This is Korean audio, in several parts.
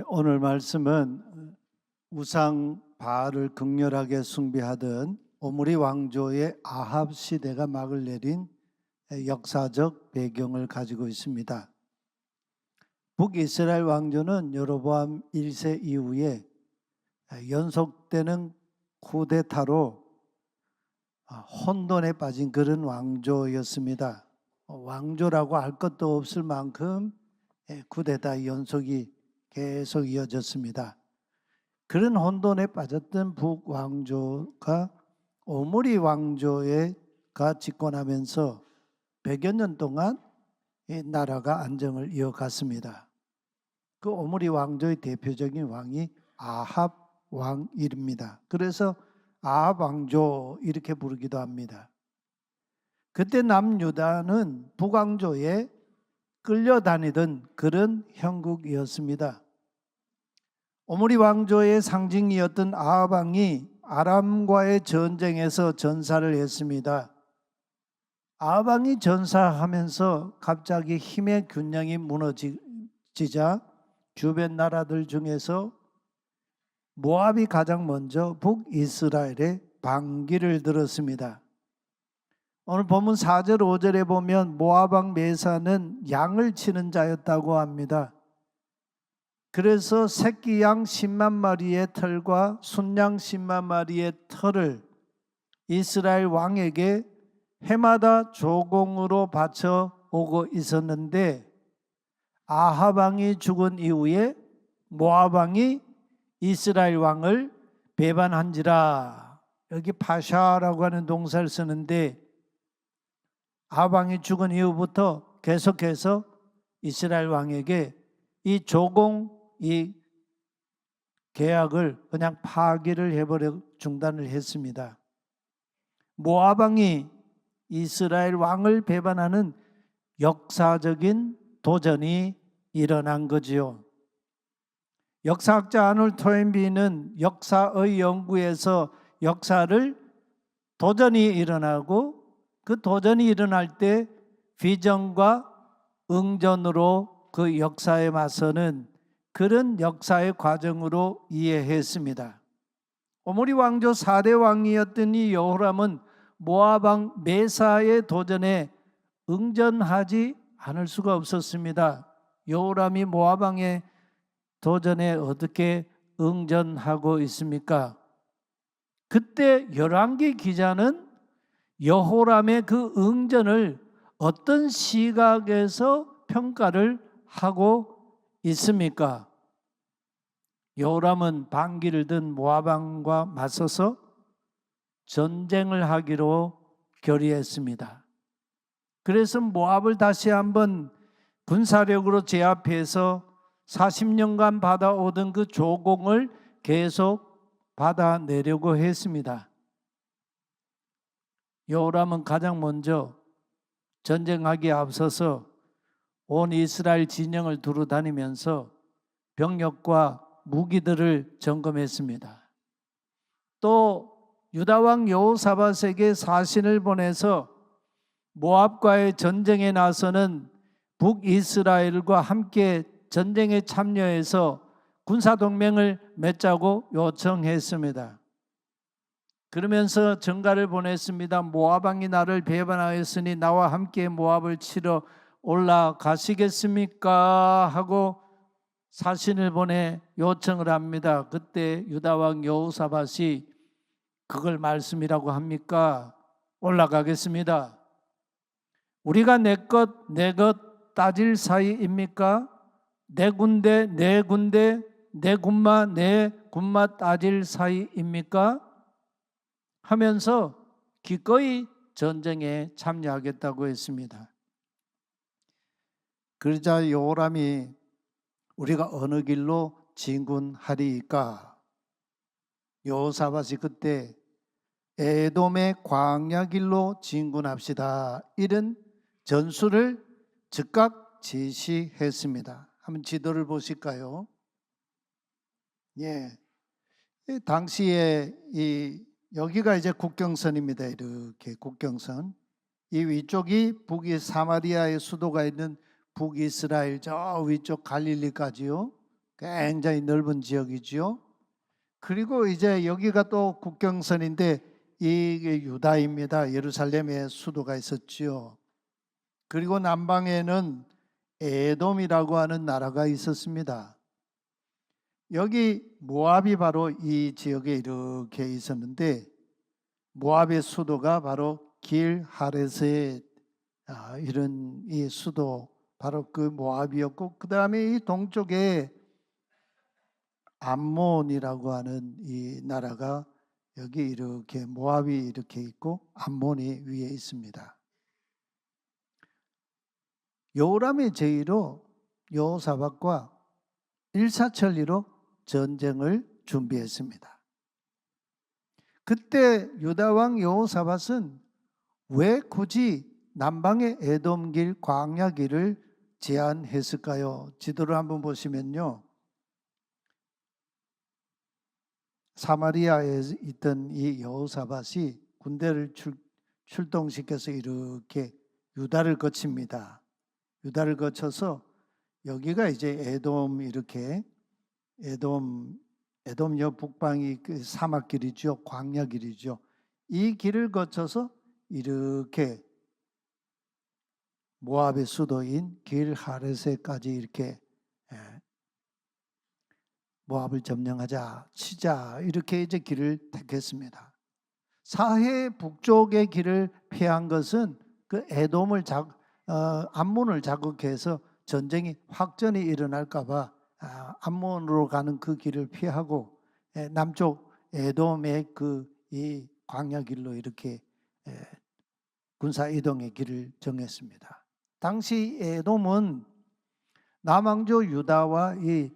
오늘 말씀은 우상 바알을 극렬하게 숭배하던 오므리 왕조의 아합 시대가 막을 내린 역사적 배경을 가지고 있습니다. 북이스라엘 왕조는 여로보암 1세 이후에 연속되는 쿠데타로 혼돈에 빠진 그런 왕조였습니다. 왕조라고 할 것도 없을 만큼 쿠데타 연속이 계속 이어졌습니다. 그런 혼돈에 빠졌던 북왕조가 오므리 왕조가 집권하면서 100여 년 동안 이 나라가 안정을 이어갔습니다. 그 오므리 왕조의 대표적인 왕이 아합 왕입니다. 그래서 아합 왕조 이렇게 부르기도 합니다. 그때 남유다는 북왕조에 끌려다니던 그런 형국이었습니다. 오므리 왕조의 상징이었던 아합 왕이 아람과의 전쟁에서 전사를 했습니다. 아합 왕이 전사하면서 갑자기 힘의 균형이 무너지자 주변 나라들 중에서 모압이 가장 먼저 북이스라엘에 반기를 들었습니다. 오늘 본문 4절 5절에 보면 모압 왕 메사는 양을 치는 자였다고 합니다. 그래서 새끼 양 10만 마리의 털과 순양 10만 마리의 털을 이스라엘 왕에게 해마다 조공으로 바쳐 오고 있었는데 아합 왕이 죽은 이후에 모압 왕이 이스라엘 왕을 배반한지라. 여기 파샤라고 하는 동사를 쓰는데 아합 왕이 죽은 이후부터 계속해서 이스라엘 왕에게 이 조공, 이 계약을 그냥 파기를 해버려 중단을 했습니다. 모압 왕이 이스라엘 왕을 배반하는 역사적인 도전이 일어난 거지요. 역사학자 아놀드 토인비는 역사의 연구에서 역사를 도전이 일어나고 그 도전이 일어날 때 비전과 응전으로 그 역사에 맞서는 그런 역사의 과정으로 이해했습니다. 오므리 왕조 4대 왕이었던 이 여호람은 모압 왕 메사의 도전에 응전하지 않을 수가 없었습니다. 여호람이 모압 왕의 도전에 어떻게 응전하고 있습니까? 그때 열왕기 기자는 여호람의 그 응전을 어떤 시각에서 평가를 하고 있습니까? 여호람은 반기를 든 모압 왕과 맞서서 전쟁을 하기로 결의했습니다. 그래서 모압을 다시 한번 군사력으로 제압해서 40년간 받아오던 그 조공을 계속 받아내려고 했습니다. 여호람은 가장 먼저 전쟁하기에 앞서서 온 이스라엘 진영을 두루 다니면서 병력과 무기들을 점검했습니다. 또 유다왕 여호사밧에게 사신을 보내서 모압과의 전쟁에 나서는 북이스라엘과 함께 전쟁에 참여해서 군사동맹을 맺자고 요청했습니다. 그러면서 전가를 보냈습니다. 모압 왕이 나를 배반하였으니 나와 함께 모압을 치러 올라가시겠습니까? 하고 사신을 보내 요청을 합니다. 그때 유다왕 여호사밧이 그걸 말씀이라고 합니까? 올라가겠습니다. 우리가 내 것 따질 사이입니까? 내 군대 내 군마 내 군마 따질 사이입니까? 하면서 기꺼이 전쟁에 참여하겠다고 했습니다. 그러자 여호람이 우리가 어느 길로 진군하리이까? 여호사밧이 그때 에돔의 광야 길로 진군합시다, 이런 전술을 즉각 지시했습니다. 한번 지도를 보실까요? 예. 이 당시에 여기가 이제 국경선입니다. 이렇게 국경선. 이 위쪽이 북이 사마리아의 수도가 있는 북이스라엘 저 위쪽 갈릴리까지요. 굉장히 넓은 지역이지요. 그리고 이제 여기가 또 국경선인데 이게 유다입니다. 예루살렘에 수도가 있었지요. 그리고 남방에는 에돔이라고 하는 나라가 있었습니다. 여기 모압이 바로 이 지역에 이렇게 있었는데 모압의 수도가 바로 길 하레셋 이런 이 수도 바로 그 모압이었고 그 다음에 이 동쪽에 암몬이라고 하는 이 나라가 여기 이렇게 모압이 이렇게 있고 암몬이 위에 있습니다. 요람의 제의로 여호사밧과 일사천리로 전쟁을 준비했습니다. 그때 유다 왕 여호사밧은 왜 굳이 남방의 에돔길 광야길을 제안했을까요? 지도를 한번 보시면요. 사마리아에 있던 이 여호사밧이 군대를 출동시켜서 이렇게 유다를 거칩니다. 유다를 거쳐서 여기가 이제 에돔 이렇게 에돔여 북방이 그 사막길이죠. 광야길이죠. 이 길을 거쳐서 이렇게 모압의 수도인 길 하레세까지 이렇게 모압을 점령하자, 치자 이렇게 이제 길을 택했습니다. 사해 북쪽의 길을 피한 것은 그 에돔을 암몬을 자극해서 전쟁이 확전이 일어날까봐 암몬으로 가는 그 길을 피하고 남쪽 에돔의 그 이 광야 길로 이렇게 군사 이동의 길을 정했습니다. 당시 에돔은 남왕조 유다와 이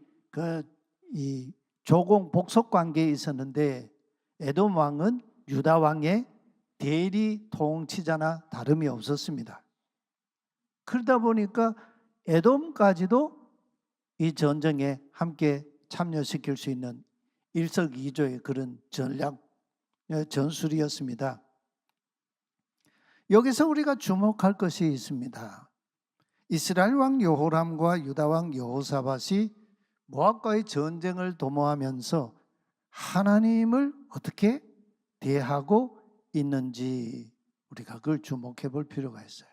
조공 복속 관계에 있었는데 에돔 왕은 유다 왕의 대리 통치자나 다름이 없었습니다. 그러다 보니까 에돔까지도 이 전쟁에 함께 참여시킬 수 있는 일석이조의 그런 전술이었습니다. 여기서 우리가 주목할 것이 있습니다. 이스라엘 왕 여호람과 유다 왕 여호사밧이 모압과의 전쟁을 도모하면서 하나님을 어떻게 대하고 있는지 우리가 그걸 주목해 볼 필요가 있어요.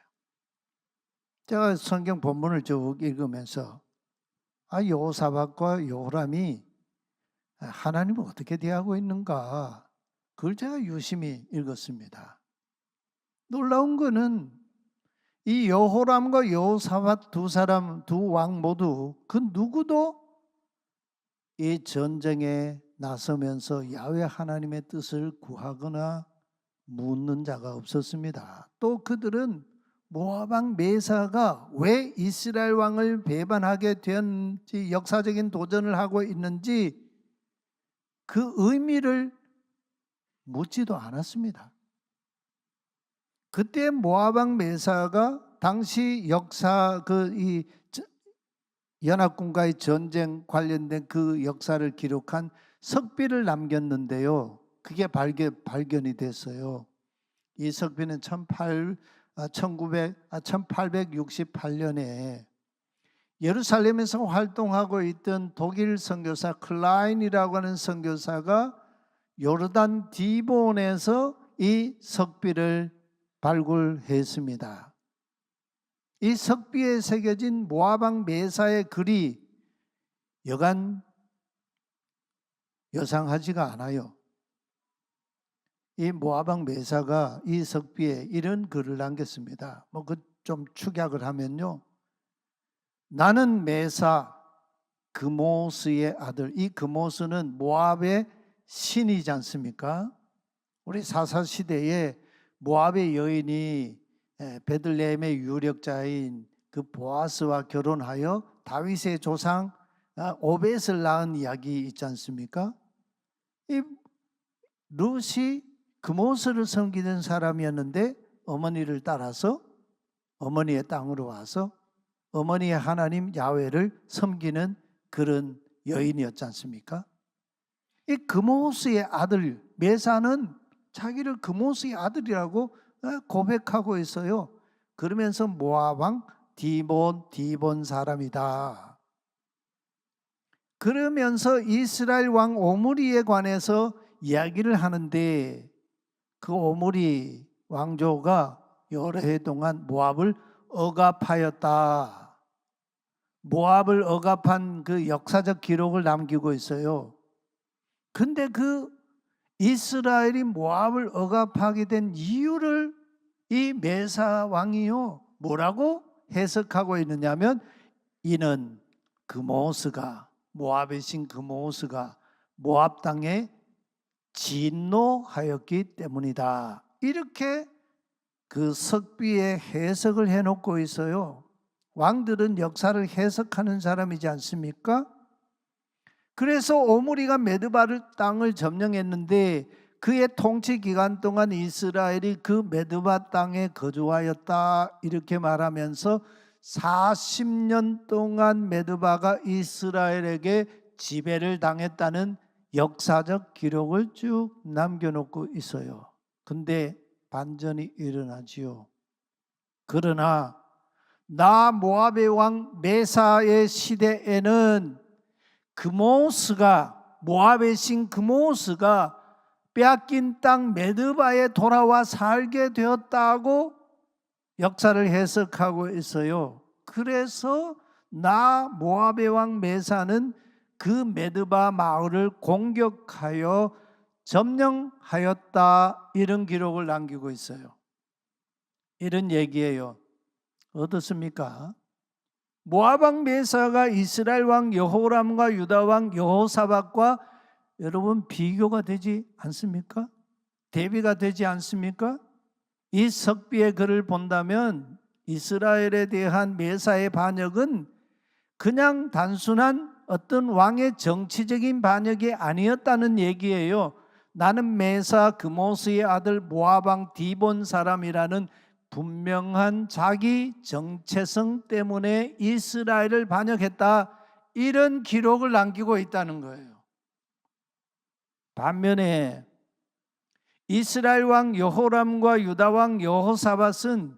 제가 성경 본문을 쭉 읽으면서 여호사밧과 여호람이 하나님을 어떻게 대하고 있는가 그걸 제가 유심히 읽었습니다. 놀라운 것은 이 여호람과 여호사밧 두 왕 모두 그 누구도 이 전쟁에 나서면서 야훼 하나님의 뜻을 구하거나 묻는 자가 없었습니다. 또 그들은 모압 왕 메사가 왜 이스라엘 왕을 배반하게 되었는지 역사적인 도전을 하고 있는지 그 의미를 묻지도 않았습니다. 그때 모압 왕 메사가 당시 역사 이 연합군과의 전쟁 관련된 그 역사를 기록한 석비를 남겼는데요. 그게 발견이 됐어요. 이 석비는 1868년에 예루살렘에서 활동하고 있던 독일 선교사 클라인이라고 하는 선교사가 요르단 디본에서 이 석비를 발굴했습니다. 이 석비에 새겨진 모압 왕 메사의 글이 여간 여상하지가 않아요. 이 모압 왕 메사가 이 석비에 이런 글을 남겼습니다. 좀 축약을 하면요. 나는 메사 그모스의 아들. 이 그모스는 모압의 신이지 않습니까? 우리 사사시대에 모압의 여인이 베들레헴의 유력자인 그 보아스와 결혼하여 다윗의 조상 오벳을 낳은 이야기 있지 않습니까? 이 룻이 그모스를 섬기는 사람이었는데 어머니를 따라서 어머니의 땅으로 와서 어머니의 하나님 야훼를 섬기는 그런 여인이었지 않습니까? 이 그모스의 아들 메사는 자기를 그모스의 아들이라고 고백하고 있어요. 그러면서 모압 왕 디본 사람이다. 그러면서 이스라엘 왕 오므리에 관해서 이야기를 하는데, 그 오므리 왕조가 여러 해 동안 모압을 억압하였다. 모압을 억압한 그 역사적 기록을 남기고 있어요. 근데 그 이스라엘이 모압을 억압하게 된 이유를 이 메사 왕이요 뭐라고 해석하고 있느냐면, 이는 그모스가, 모압의 신 그모스가 모압 땅에 진노하였기 때문이다. 이렇게 그 석비의 해석을 해놓고 있어요. 왕들은 역사를 해석하는 사람이지 않습니까? 그래서 오므리가 메드바를 땅을 점령했는데, 그의 통치 기간 동안 이스라엘이 그 메드바 땅에 거주하였다 이렇게 말하면서 40년 동안 메드바가 이스라엘에게 지배를 당했다는 역사적 기록을 쭉 남겨놓고 있어요. 근데 반전이 일어나지요. 그러나 나 모압의 왕 메사의 시대에는 그모스가, 모압의 신 그모스가 빼앗긴 땅 메드바에 돌아와 살게 되었다고 역사를 해석하고 있어요. 그래서 나 모압의 왕 메사는 그 메드바 마을을 공격하여 점령하였다, 이런 기록을 남기고 있어요. 이런 얘기예요. 어떻습니까? 모압 왕 메사가 이스라엘 왕 여호람과 유다 왕 여호사밧과 여러분 비교가 되지 않습니까? 대비가 되지 않습니까? 이 석비의 글을 본다면 이스라엘에 대한 메사의 반역은 그냥 단순한 어떤 왕의 정치적인 반역이 아니었다는 얘기예요. 나는 메사 그모스의 아들 모압 왕 디본 사람이라는 분명한 자기 정체성 때문에 이스라엘을 반역했다, 이런 기록을 남기고 있다는 거예요. 반면에 이스라엘 왕 여호람과 유다 왕 여호사밧은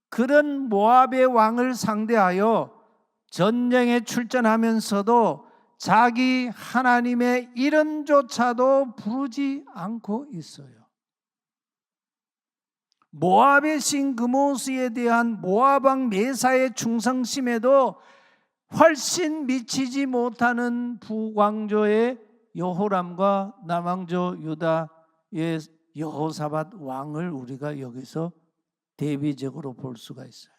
그런 모압의 왕을 상대하여 전쟁에 출전하면서도 자기 하나님의 이름조차도 부르지 않고 있어요. 모압의 신 그모스에 대한 모압 왕 메사의 충성심에도 훨씬 미치지 못하는 북왕조의 여호람과 남왕조 유다의 여호사밧 왕을 우리가 여기서 대비적으로 볼 수가 있어요.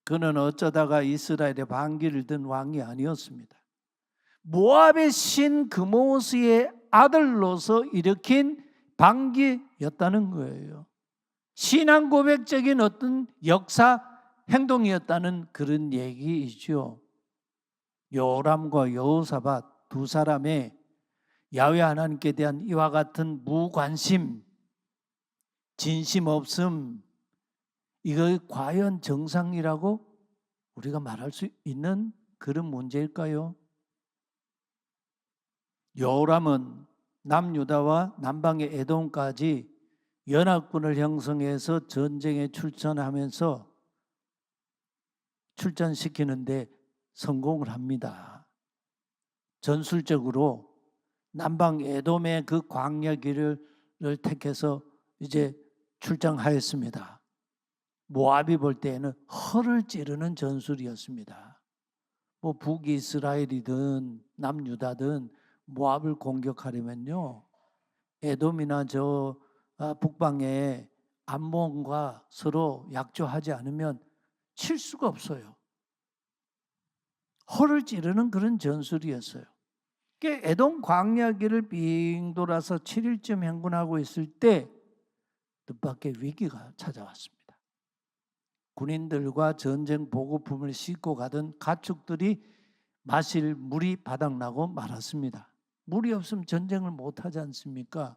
그는 어쩌다가 이스라엘의 반기를 든 왕이 아니었습니다. 모압의 신 그모스의 아들로서 일으킨 반기였다는 거예요. 신앙 고백적인 어떤 역사 행동이었다는 그런 얘기이죠. 여호람과 여호사밧 두 사람의 야훼 하나님께 대한 이와 같은 무관심, 진심 없음, 이거 과연 정상이라고 우리가 말할 수 있는 그런 문제일까요? 여호람은 남유다와 남방의 에돔까지 연합군을 형성해서 전쟁에 출전시키는데 성공을 합니다. 전술적으로 남방 에돔의 그 광야 길을 택해서 이제 출정하였습니다. 모압이 볼 때에는 허를 찌르는 전술이었습니다. 뭐 북이스라엘이든 남유다든 모압을 공격하려면요, 에돔이나 저 북방의 암몬과 서로 약조하지 않으면 칠 수가 없어요. 허를 찌르는 그런 전술이었어요. 에돔 광야길을 빙 돌아서 7일쯤 행군하고 있을 때 뜻밖의 위기가 찾아왔습니다. 군인들과 전쟁 보급품을 싣고 가던 가축들이 마실 물이 바닥나고 말았습니다. 물이 없으면 전쟁을 못하지 않습니까?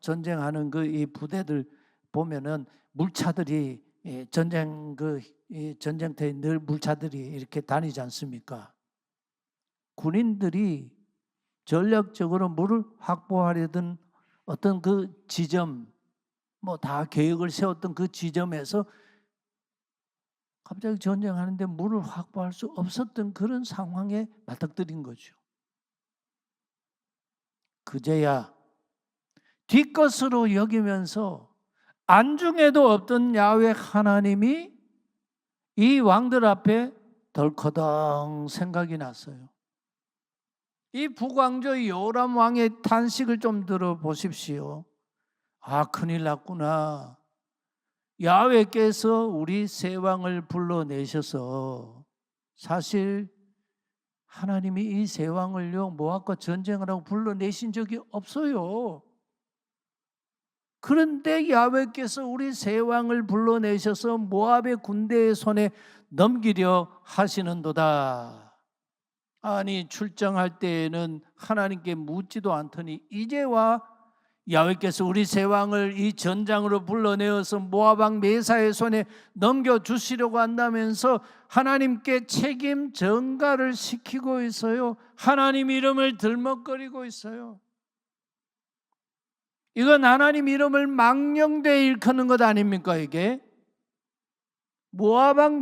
전쟁하는 이 부대들 보면은 물차들이 전쟁터에 늘 물차들이 이렇게 다니지 않습니까? 군인들이 전략적으로 물을 확보하려던 어떤 그 지점, 뭐 다 계획을 세웠던 그 지점에서 갑자기 전쟁하는데 물을 확보할 수 없었던 그런 상황에 맞닥뜨린 거죠. 그제야 뒷것으로 여기면서 안중에도 없던 야훼 하나님이 이 왕들 앞에 덜커덩 생각이 났어요. 이 북왕조 요람 왕의 탄식을 좀 들어보십시오. 아, 큰일 났구나. 야훼께서 우리 세 왕을 불러내셔서 사실 하나님이 이 세 왕을요 모압과 전쟁을 하고 불러내신 적이 없어요. 그런데 야훼께서 우리 세 왕을 불러내셔서 모압의 군대의 손에 넘기려 하시는도다. 아니, 출정할 때에는 하나님께 묻지도 않더니 이제와 야훼께서 우리 세 왕을 이 전장으로 불러내어서 모압 왕 메사의 손에 넘겨주시려고 한다면서 하나님께 책임 전가를 시키고 있어요. 하나님 이름을 들먹거리고 있어요. 이건 하나님 이름을 망령되이 일컫는 것 아닙니까? 이게 모압 왕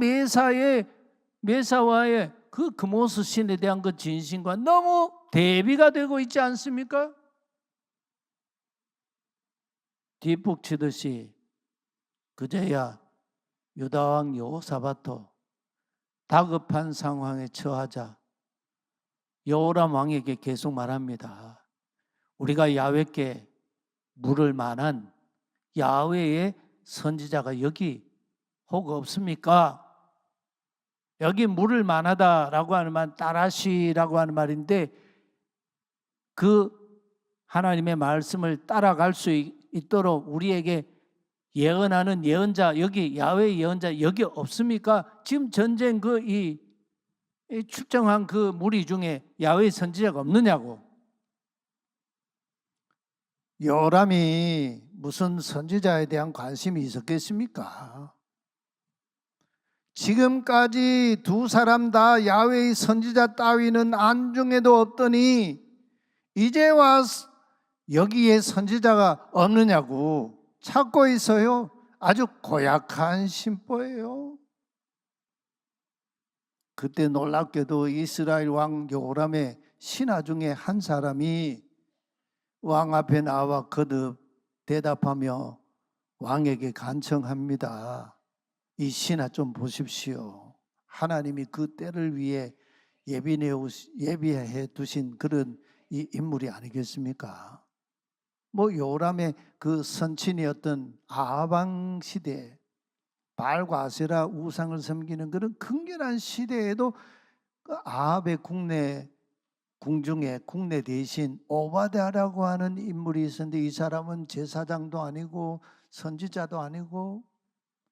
메사와의 그 그모스 신에 대한 그 진심과 너무 대비가 되고 있지 않습니까? 뒷북치듯이 그제야 유다 왕 여호사밧도 다급한 상황에 처하자 여호람 왕에게 계속 말합니다. 우리가 야훼께 물을 만한 야훼의 선지자가 여기 혹 없습니까? 여기 물을 만하다라고 하는 말 따라시라고 하는 말인데 그 하나님의 말씀을 따라갈 수 있도록 우리에게 예언하는 예언자, 여기 야훼의 예언자 여기 없습니까? 지금 전쟁 이 출정한 그 무리 중에 야훼의 선지자가 없느냐고. 요람이 무슨 선지자에 대한 관심이 있었겠습니까? 지금까지 두 사람 다 야훼의 선지자 따위는 안중에도 없더니 이제 와서 여기에 선지자가 없느냐고 찾고 있어요. 아주 고약한 심보예요. 그때 놀랍게도 이스라엘 왕 요람의 신하 중에 한 사람이 왕 앞에 나와 거듭 대답하며 왕에게 간청합니다. 이 신하 좀 보십시오. 하나님이 그 때를 위해 예비해 두신 그런 이 인물이 아니겠습니까? 뭐 요람의 그 선친이었던 아합 왕 시대, 바알과 아세라 우상을 섬기는 그런 극렬한 시대에도 그 아합의 궁중에 국내 대신 오바댜라고 하는 인물이 있었는데 이 사람은 제사장도 아니고 선지자도 아니고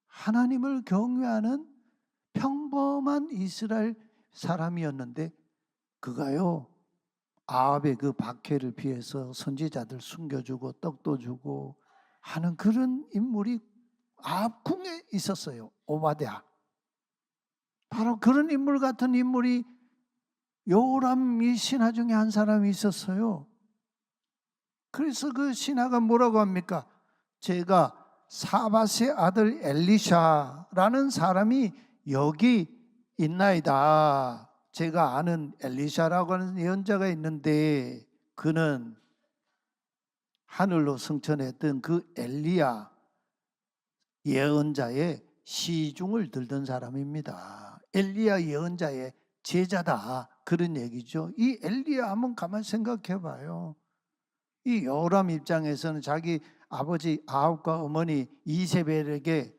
하나님을 경외하는 평범한 이스라엘 사람이었는데 그가요 아합의 그 박해를 피해서 선지자들 숨겨주고 떡도 주고 하는 그런 인물이 아합 궁에 있었어요. 오바댜. 바로 그런 인물 같은 인물이 요람 이 신하 중에 한 사람이 있었어요. 그래서 그 신하가 뭐라고 합니까? 제가 사밧의 아들 엘리샤라는 사람이 여기 있나이다. 제가 아는 엘리샤라고 하는 예언자가 있는데 그는 하늘로 승천했던 그 엘리야 예언자의 시중을 들던 사람입니다. 엘리야 예언자의 제자다 그런 얘기죠. 이 엘리야 한번 가만히 생각해 봐요. 이 요람 입장에서는 자기 아버지 아합과 어머니 이세벨에게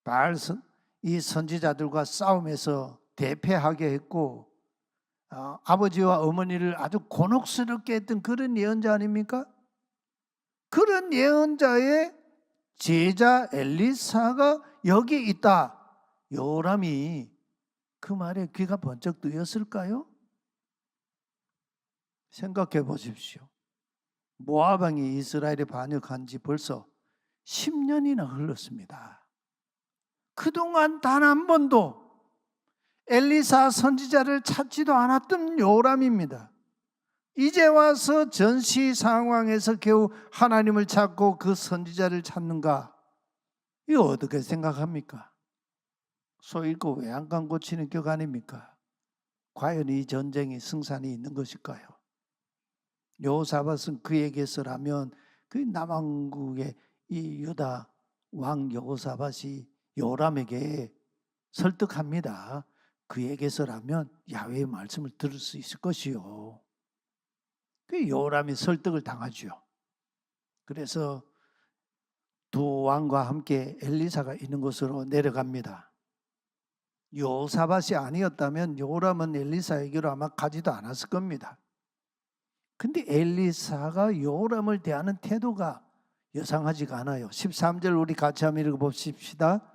바알 이 선지자들과 싸움에서 대패하게 했고 아버지와 어머니를 아주 곤혹스럽게 했던 그런 예언자 아닙니까? 그런 예언자의 제자 엘리사가 여기 있다. 요람이 그 말에 귀가 번쩍 뜨였을까요? 생각해 보십시오. 모압 왕이 이스라엘에 반역한 지 벌써 10년이나 흘렀습니다. 그동안 단 한 번도 엘리사 선지자를 찾지도 않았던 요람입니다. 이제 와서 전시 상황에서 겨우 하나님을 찾고 그 선지자를 찾는가? 이거 어떻게 생각합니까? 소 잃고 외양간 고치는 격 아닙니까? 과연 이 전쟁이 승산이 있는 것일까요? 여호사밧은 그에게서라면 그 남왕국의 이 유다 왕 여호사밧이 요람에게 설득합니다. 그에게서라면 야훼의 말씀을 들을 수 있을 것이요. 그 요람이 설득을 당하죠. 그래서 두 왕과 함께 엘리사가 있는 곳으로 내려갑니다. 여호사밧이 아니었다면 요람은 엘리사에게로 아마 가지도 않았을 겁니다. 근데 엘리사가 요람을 대하는 태도가 여상하지가 않아요. 13절 우리 같이 한번 읽어봅시다.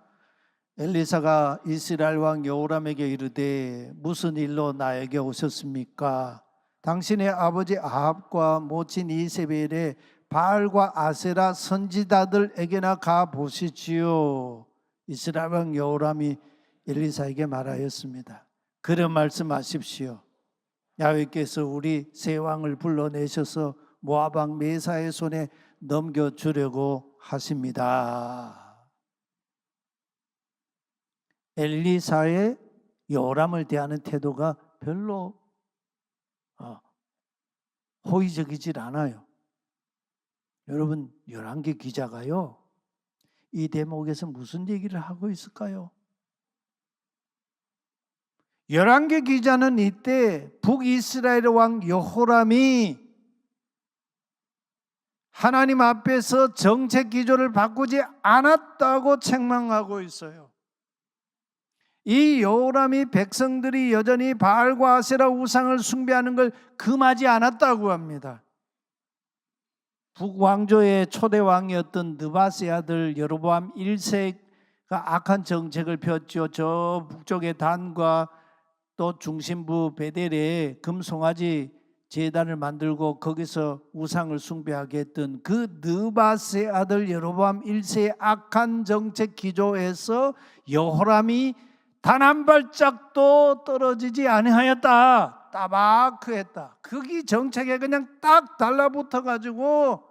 엘리사가 이스라엘 왕 여호람에게 이르되 무슨 일로 나에게 오셨습니까? 당신의 아버지 아합과 모친 이세벨의 바알과 아세라 선지자들에게나 가 보시지요. 이스라엘 왕 여호람이 엘리사에게 말하였습니다. 그런 말씀하십시오. 야훼께서 우리 세 왕을 불러내셔서 모압 왕 메사의 손에 넘겨주려고 하십니다. 엘리사의 요람을 대하는 태도가 별로 호의적이질 않아요. 여러분, 열왕기 기자가요, 이 대목에서 무슨 얘기를 하고 있을까요? 열왕기 기자는 이때 북이스라엘 왕 여호람이 하나님 앞에서 정책 기조를 바꾸지 않았다고 책망하고 있어요. 이 여호람이 백성들이 여전히 바알과 아세라 우상을 숭배하는 걸 금하지 않았다고 합니다. 북왕조의 초대 왕이었던 느바세 아들 여로보암 1세가 악한 정책을 폈죠. 저 북쪽의 단과 또 중심부 베델에 금송아지 제단을 만들고 거기서 우상을 숭배하게 했던 그 느바세 아들 여로보암 1세의 악한 정책 기조에서 여호람이 단 한 발짝도 떨어지지 아니하였다. 따박했다. 거기 정책에 그냥 딱 달라붙어 가지고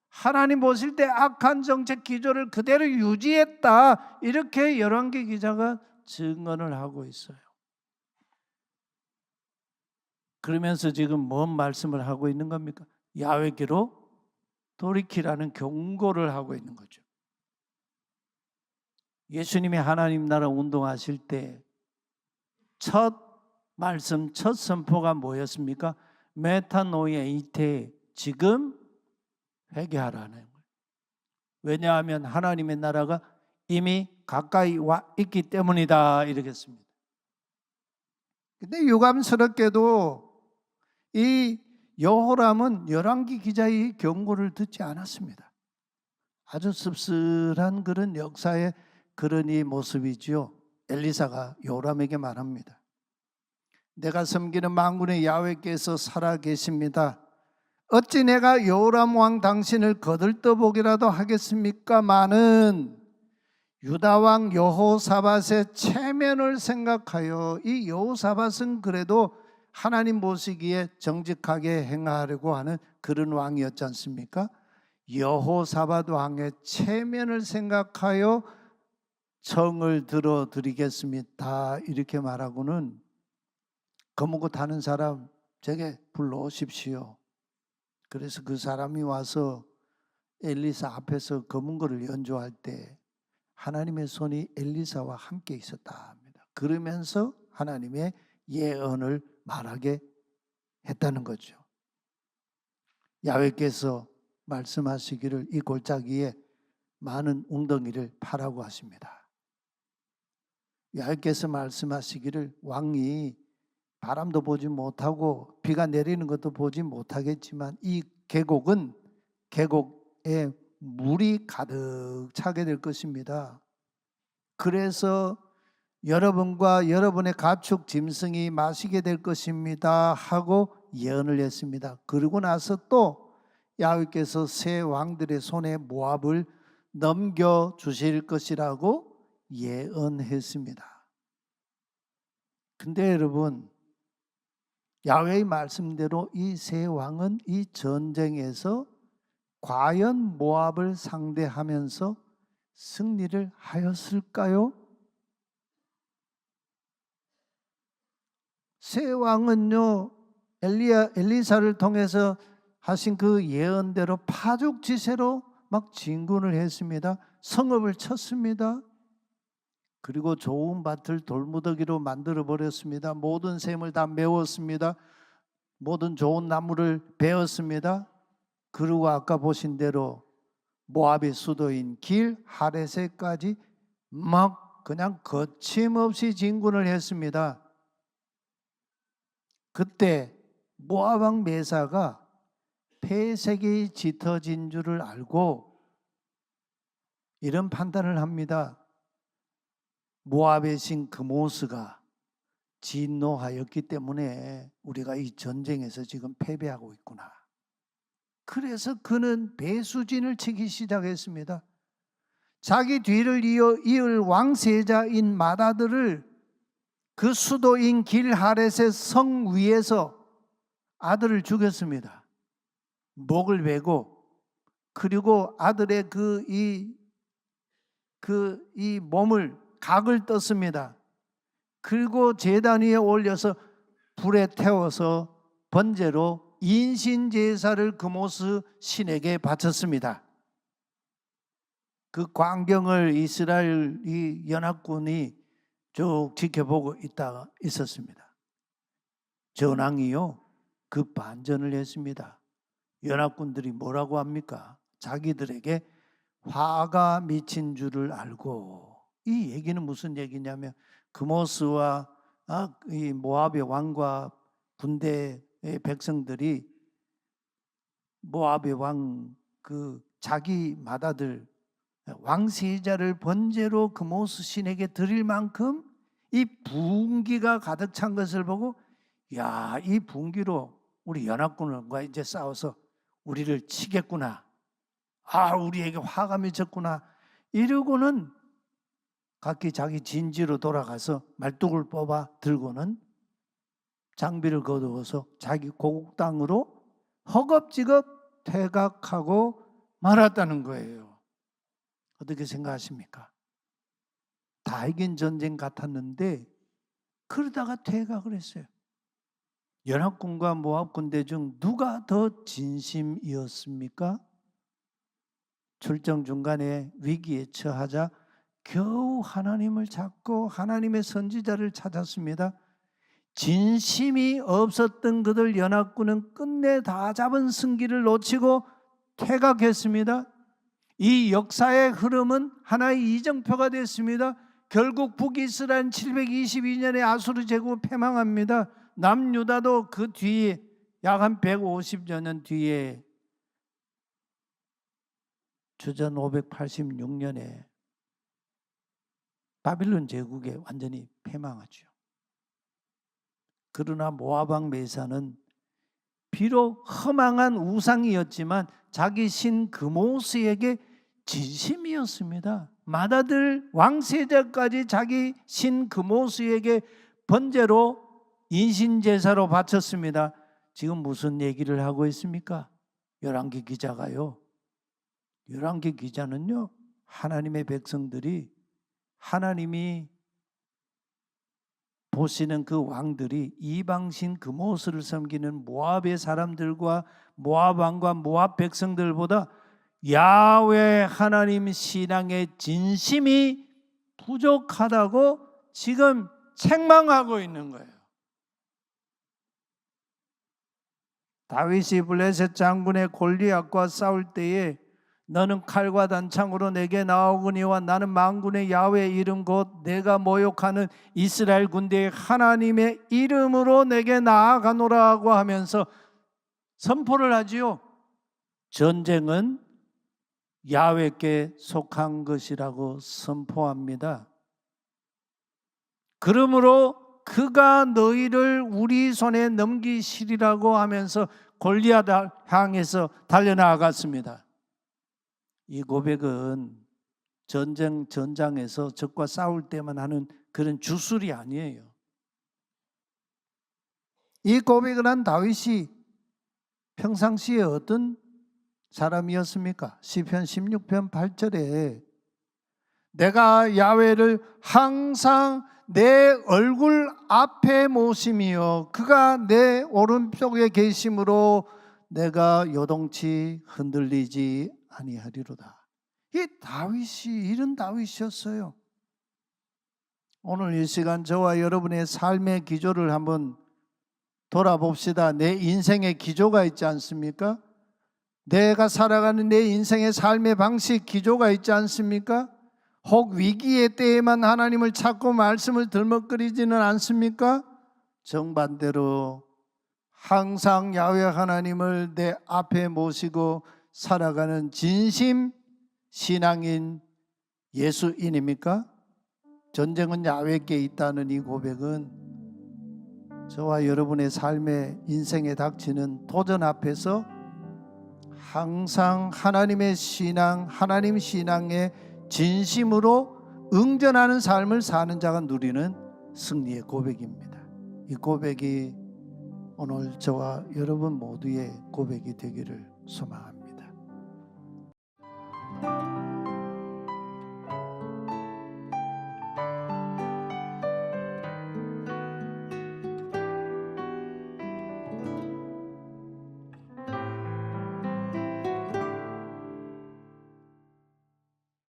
하나님 보실 때 악한 정책 기조를 그대로 유지했다. 이렇게 열왕기 기자가 증언을 하고 있어요. 그러면서 지금 뭔 말씀을 하고 있는 겁니까? 야훼께로 돌이키라는 경고를 하고 있는 거죠. 예수님이 하나님 나라 운동하실 때 첫 말씀, 첫 선포가 뭐였습니까? 메타노이아 이테, 지금 회개하라는 거예요. 왜냐하면 하나님의 나라가 이미 가까이 와 있기 때문이다, 이러겠습니다. 근데 유감스럽게도 이 여호람은 열왕기 기자의 경고를 듣지 않았습니다. 아주 씁쓸한 그런 역사의 그런 이 모습이지요. 엘리사가 여호람에게 말합니다. 내가 섬기는 만군의 야훼께서 살아 계십니다. 어찌 내가 여호람 왕 당신을 거들떠보기라도 하겠습니까? 많은 유다 왕 여호사밧의 체면을 생각하여, 이 여호사밧은 그래도 하나님 보시기에 정직하게 행하려고 하는 그런 왕이었지 않습니까? 여호사밧 왕의 체면을 생각하여 청을 들어드리겠습니다. 이렇게 말하고는 검은옷 하는 사람 제게 불러오십시오. 그래서 그 사람이 와서 엘리사 앞에서 검은고를 연주할 때 하나님의 손이 엘리사와 함께 있었다 합니다. 그러면서 하나님의 예언을 말하게 했다는 거죠. 야훼께서 말씀하시기를 이 골짜기에 많은 웅덩이를 파라고 하십니다. 야훼께서 말씀하시기를 왕이 바람도 보지 못하고 비가 내리는 것도 보지 못하겠지만 이 계곡에 물이 가득 차게 될 것입니다. 그래서 여러분과 여러분의 가축 짐승이 마시게 될 것입니다 하고 예언을 했습니다. 그러고 나서 또 야훼께서 세 왕들의 손에 모압을 넘겨주실 것이라고 예언했습니다. 근데 여러분, 야훼의 말씀대로 이 세 왕은 이 전쟁에서 과연 모압을 상대하면서 승리를 하였을까요? 세 왕은요, 엘리사를 통해서 하신 그 예언대로 파죽지세로 막 진군을 했습니다. 성읍을 쳤습니다. 그리고 좋은 밭을 돌무더기로 만들어 버렸습니다. 모든 샘을 다 메웠습니다. 모든 좋은 나무를 베었습니다. 그리고 아까 보신 대로 모압의 수도인 길 하레세까지 막 그냥 거침없이 진군을 했습니다. 그때 모압 왕 메사가 폐색이 짙어진 줄을 알고 이런 판단을 합니다. 모압의 신 그모스가 진노하였기 때문에 우리가 이 전쟁에서 지금 패배하고 있구나. 그래서 그는 배수진을 치기 시작했습니다. 자기 뒤를 이을 왕세자인 마다들을 그 수도인 길하렛의 성 위에서 아들을 죽였습니다. 목을 베고, 그리고 아들의 이 몸을 각을 떴습니다. 그리고 제단 위에 올려서 불에 태워서 번제로 인신제사를 그모스 신에게 바쳤습니다. 그 광경을 이스라엘 이 연합군이 쭉 지켜보고 있었습니다. 전왕이요, 그 반전을 했습니다. 연합군들이 뭐라고 합니까? 자기들에게 화가 미친 줄을 알고. 이 얘기는 무슨 얘기냐면 그모스와 이 모압의 왕과 군대의 백성들이 모압의 왕 그 자기 맏아들 왕세자를 번제로 그모스 신에게 드릴 만큼 이 분기가 가득 찬 것을 보고, 야, 이 분기로 우리 연합군과 이제 싸워서 우리를 치겠구나. 우리에게 화가 미쳤구나. 이러고는 각기 자기 진지로 돌아가서 말뚝을 뽑아 들고는 장비를 거두어서 자기 고국 땅으로 허겁지겁 퇴각하고 말았다는 거예요. 어떻게 생각하십니까? 다 이긴 전쟁 같았는데 그러다가 퇴각을 했어요. 연합군과 모압 군대 중 누가 더 진심이었습니까? 출정 중간에 위기에 처하자 겨우 하나님을 찾고 하나님의 선지자를 찾았습니다. 진심이 없었던 그들 연합군은 끝내 다 잡은 승기를 놓치고 퇴각했습니다. 이 역사의 흐름은 하나의 이정표가 됐습니다. 결국 북이스라엘 722년에 아수르 제국을 패망합니다. 남유다도 그 뒤에 약 한 150여 년 뒤에 주전 586년에 바빌론 제국에 완전히 패망하죠. 그러나 모압 왕 메사는 비록 허망한 우상이었지만 자기 신 그모스에게 진심이었습니다. 맏아들 왕세자까지 자기 신 그모스에게 번제로 인신제사로 바쳤습니다. 지금 무슨 얘기를 하고 있습니까? 열왕기 기자가요. 열왕기 기자는요, 하나님의 백성들이, 하나님이 보시는 그 왕들이 이방신 그모스를 섬기는 모압의 사람들과 모압 왕과 모압 백성들보다 야훼 하나님 신앙의 진심이 부족하다고 지금 책망하고 있는 거예요. 다윗이 블레셋 장군의 골리앗과 싸울 때에 너는 칼과 단창으로 내게 나오거니와 나는 만군의 야훼의 이름 곧 내가 모욕하는 이스라엘 군대의 하나님의 이름으로 내게 나아가노라고 하면서 선포를 하지요. 전쟁은 야훼께 속한 것이라고 선포합니다. 그러므로 그가 너희를 우리 손에 넘기시리라고 하면서 골리앗을 향해서 달려나갔습니다. 이 고백은 전장에서 적과 싸울 때만 하는 그런 주술이 아니에요. 이 고백을 한 다윗이 평상시에 어떤 사람이었습니까? 시편 16편 8절에 내가 야훼를 항상 내 얼굴 앞에 모심이요 그가 내 오른쪽에 계심으로 내가 요동치 흔들리지 아니하리로다. 이 다윗이 이런 다윗이었어요. 오늘 이 시간 저와 여러분의 삶의 기조를 한번 돌아봅시다. 내 인생의 기조가 있지 않습니까? 내가 살아가는 내 인생의 삶의 방식, 기조가 있지 않습니까? 혹 위기의 때에만 하나님을 찾고 말씀을 들먹거리지는 않습니까? 정반대로 항상 야훼 하나님을 내 앞에 모시고 살아가는 진심 신앙인 예수인입니까? 전쟁은 야훼께 있다는 이 고백은 저와 여러분의 삶의 인생에 닥치는 도전 앞에서 항상 하나님의 신앙, 하나님 신앙에 진심으로 응전하는 삶을 사는 자가 누리는 승리의 고백입니다. 이 고백이 오늘 저와 여러분 모두의 고백이 되기를 소망합니다.